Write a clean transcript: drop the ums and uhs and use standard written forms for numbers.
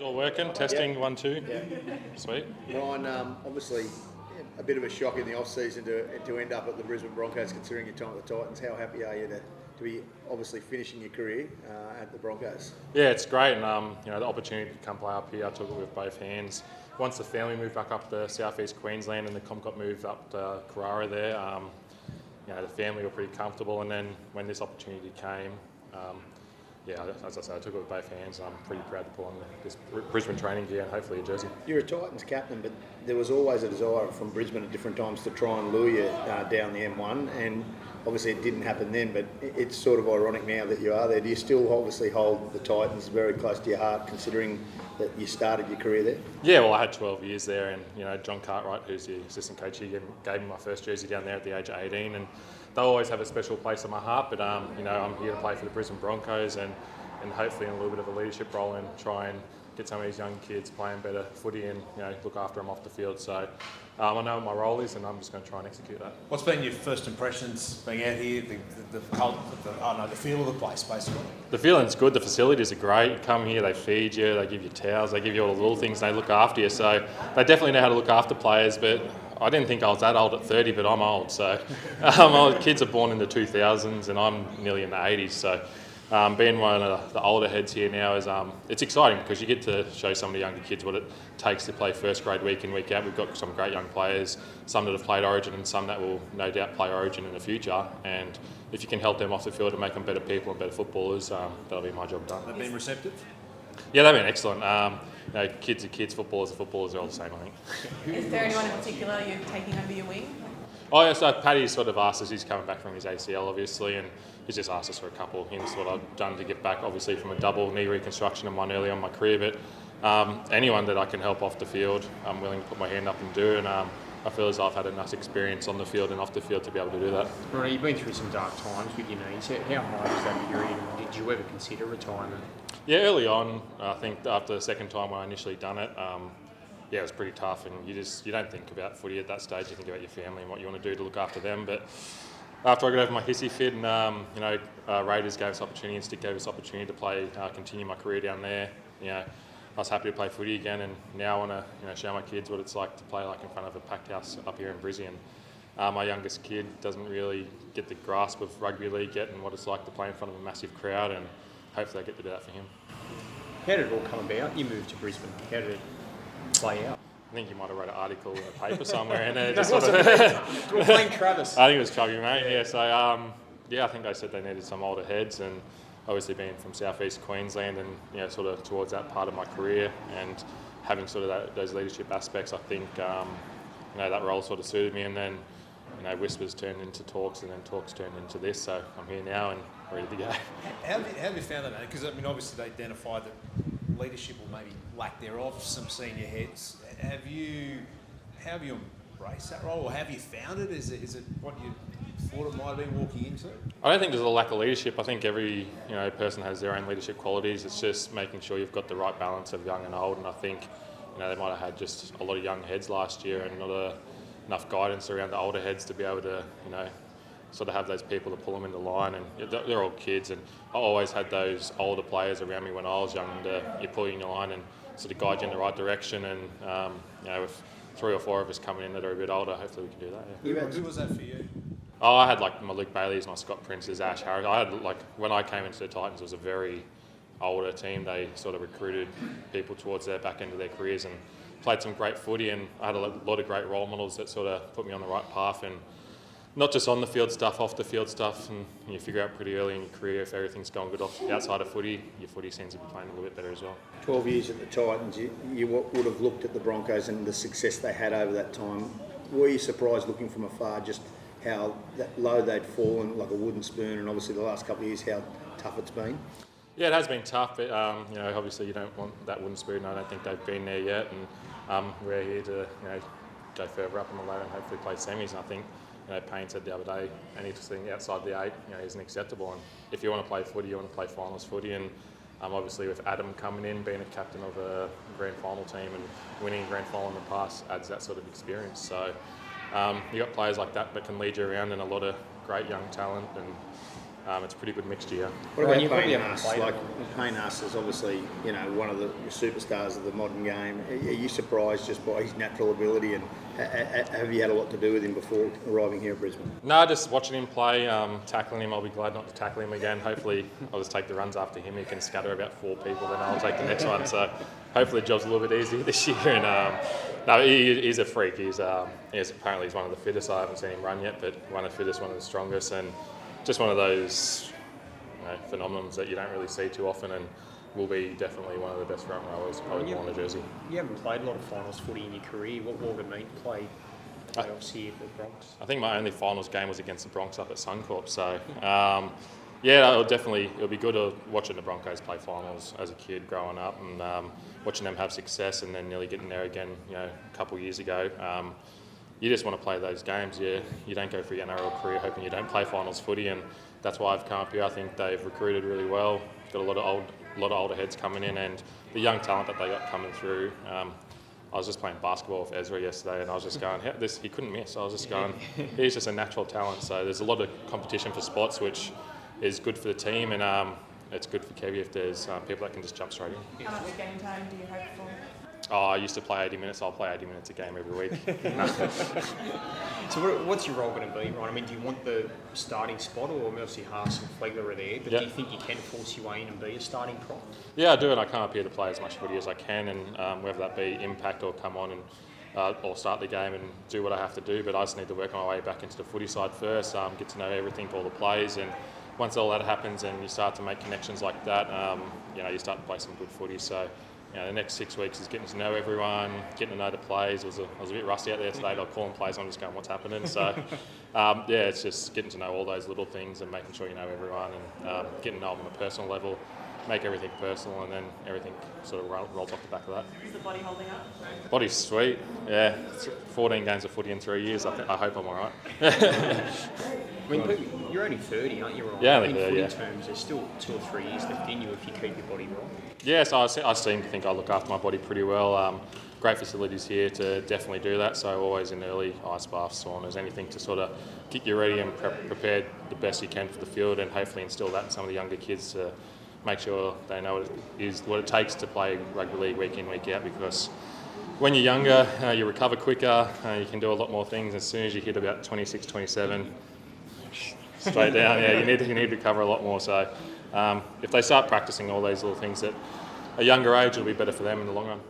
It's all working. Testing 1, 2. Yeah. Sweet. Ryan, obviously a bit of a shock in the off-season to end up at the Brisbane Broncos, considering your time at the Titans. How happy are you to be obviously finishing your career at the Broncos? Yeah, it's great, and the opportunity to come play up here, I took it with both hands. Once the family moved back up to southeast Queensland and the Comcot moved up to Carrara there, the family were pretty comfortable. And then when this opportunity came, as I said, I took it with both hands. I'm pretty proud to pull on this Brisbane training gear and hopefully a jersey. You're a Titans captain, but there was always a desire from Brisbane at different times to try and lure you down the M1, and obviously it didn't happen then, but it's sort of ironic now that you are there. Do you still obviously hold the Titans very close to your heart, considering that you started your career there? Yeah, well, I had 12 years there, and John Cartwright, who's the assistant coach, he gave me my first jersey down there at the age of 18, and they'll always have a special place in my heart. But I'm here to play for the Brisbane Broncos, and hopefully in a little bit of a leadership role and try and get some of these young kids playing better footy and look after them off the field. So I know what my role is, and I'm just going to try and execute that. What's been your first impressions being out here? The feel of the place, basically. The feeling's good. The facilities are great. You come here, they feed you, they give you towels, they give you all the little things, and they look after you. So they definitely know how to look after players. But I didn't think I was that old at 30, but I'm old. So kids are born in the 2000s, and I'm nearly in the 80s. So being one of the older heads here now is it's exciting because you get to show some of the younger kids what it takes to play first grade week in, week out. We've got some great young players, some that have played Origin and some that will no doubt play Origin in the future. And if you can help them off the field and make them better people and better footballers, that'll be my job done. They've been receptive? Yeah, they've been excellent. Kids are kids, footballers are footballers, they're all the same, I think. Is there anyone in particular you're taking under your wing? Oh yeah, so Paddy's sort of asked us, he's coming back from his ACL obviously, and he's just asked us for a couple of hints what I've done to get back, obviously from a double knee reconstruction and one early on in my career, but anyone that I can help off the field, I'm willing to put my hand up and do, and I feel as though I've had enough experience on the field and off the field to be able to do that. Ronnie, you've been through some dark times with your knees. How hard was that period, and did you ever consider retirement? Yeah, early on, I think after the second time when I initially done it, it was pretty tough, and you don't think about footy at that stage. You think about your family and what you want to do to look after them. But after I got over my hissy fit, and Raiders gave us opportunity, and Stick gave us opportunity to play, continue my career down there. I was happy to play footy again, and now I want to show my kids what it's like to play like in front of a packed house up here in Brisbane. My youngest kid doesn't really get the grasp of rugby league yet and what it's like to play in front of a massive crowd, and hopefully I get to do that for him. How did it all come about? You moved to Brisbane. How did it play out? I think you might have wrote an article in a paper somewhere, and it just Playing Travis. I think it was Chubby, mate. Yeah, so I think they said they needed some older heads, and obviously being from southeast Queensland and sort of towards that part of my career and having sort of those leadership aspects, I think that role sort of suited me. And then whispers turned into talks, and then talks turned into this. So I'm here now and ready to go. How have you found that, mate? Because obviously they identified that leadership or maybe lack thereof, some senior heads. How have you embraced that role, or have you found it? Is it what you thought it might have been walking into? I don't think there's a lack of leadership. I think every person has their own leadership qualities. It's just making sure you've got the right balance of young and old. And I think they might have had just a lot of young heads last year and not enough guidance around the older heads to be able to sort of have those people to pull them in the line. And they're all kids, and I always had those older players around me when I was young to pull you in the line and sort of guide you in the right direction. And with 3 or 4 of us coming in that are a bit older, hopefully we can do that. Yeah. Who was that for you? Oh, I had my Luke Baileys, my Scott Princes, Ash Harris. I had when I came into the Titans, it was a very older team. They sort of recruited people towards their back end of their careers and played some great footy, and I had a lot of great role models that sort of put me on the right path, and not just on the field stuff, off the field stuff. And you figure out pretty early in your career if everything's going good outside of footy, your footy seems to be playing a little bit better as well. 12 years at the Titans, you would have looked at the Broncos and the success they had over that time. Were you surprised looking from afar just how low they'd fallen like a wooden spoon, and obviously the last couple of years how tough it's been? Yeah, it has been tough, but obviously you don't want that wooden spoon. I don't think they've been there yet, and we're here to go further up on the ladder and hopefully play semis. And I think Payne said the other day, anything outside the 8 isn't acceptable. And if you want to play footy, you want to play finals footy. And obviously with Adam coming in, being a captain of a grand final team and winning a grand final in the past adds that sort of experience. So you got players like that can lead you around, and a lot of great young talent. And it's a pretty good mixture here. What Well, about you probably Payne haven't Haas? played Like it. Payne Haas is obviously, you know, one of the superstars of the modern game. Are you surprised just by his natural ability, and have you had a lot to do with him before arriving here at Brisbane? No, just watching him play, tackling him. I'll be glad not to tackle him again. Hopefully, I'll just take the runs after him. He can scatter about 4 people, then I'll take the next one. So hopefully, the job's a little bit easier this year. And no, he's a freak. Apparently he's one of the fittest. I haven't seen him run yet, but one of the fittest, one of the strongest, and just one of those phenomenons that you don't really see too often, and will be definitely one of the best front rowers probably born in Jersey. You haven't played a lot of finals footy in your career. What would it mean to play playoffs here for the Bronx? I think my only finals game was against the Bronx up at Suncorp. So, it'll be good watching the Broncos play finals as a kid growing up, and watching them have success, and then nearly getting there again, a couple of years ago. You just want to play those games. You don't go for your NRL career hoping you don't play finals footy, and that's why I've come up here. I think they've recruited really well. Got a lot of older heads coming in, and the young talent that they got coming through. I was just playing basketball with Ezra yesterday, and I was just going, he couldn't miss. I was just going, he's just a natural talent. So there's a lot of competition for spots, which is good for the team, and it's good for Kevy if there's people that can just jump straight in. How much game time do you hope for? Oh, I used to play 80 minutes. I'll play 80 minutes a game every week. So what's your role going to be, Ryan? I mean, do you want the starting spot, or obviously Haas and Flegler are there, but Yep. do you think you can force your way in and be a starting prop? Yeah, I do, and I come up here to play as much footy as I can, and whether that be impact or come on and or start the game and do what I have to do. But I just need to work my way back into the footy side first, get to know everything for all the plays, and once all that happens and you start to make connections like that, you start to play some good footy. So, the next 6 weeks is getting to know everyone, getting to know the plays. I was a bit rusty out there today. I'll call them plays. I'm just going, what's happening? So, it's just getting to know all those little things and making sure you know everyone, and getting to know them on a personal level, make everything personal, and then everything sort of rolls off the back of that. Is the body holding up? Body's sweet. Yeah, 14 games of footy in 3 years. I hope I'm all right. I mean, you're only 30, aren't you, Ryan? Yeah, only in 30, footy yeah. terms, there's still 2 or 3 years left in you if you keep your body right. Yeah, so I seem to think I look after my body pretty well. Great facilities here to definitely do that. So always in early ice baths, saunas, anything to sort of get you ready and prepared the best you can for the field, and hopefully instill that in some of the younger kids to make sure they know what it takes to play rugby league week in, week out, because when you're younger, you recover quicker, you can do a lot more things. As soon as you hit about 26, 27, straight down, you need to recover a lot more. So if they start practicing all these little things at a younger age, it'll be better for them in the long run.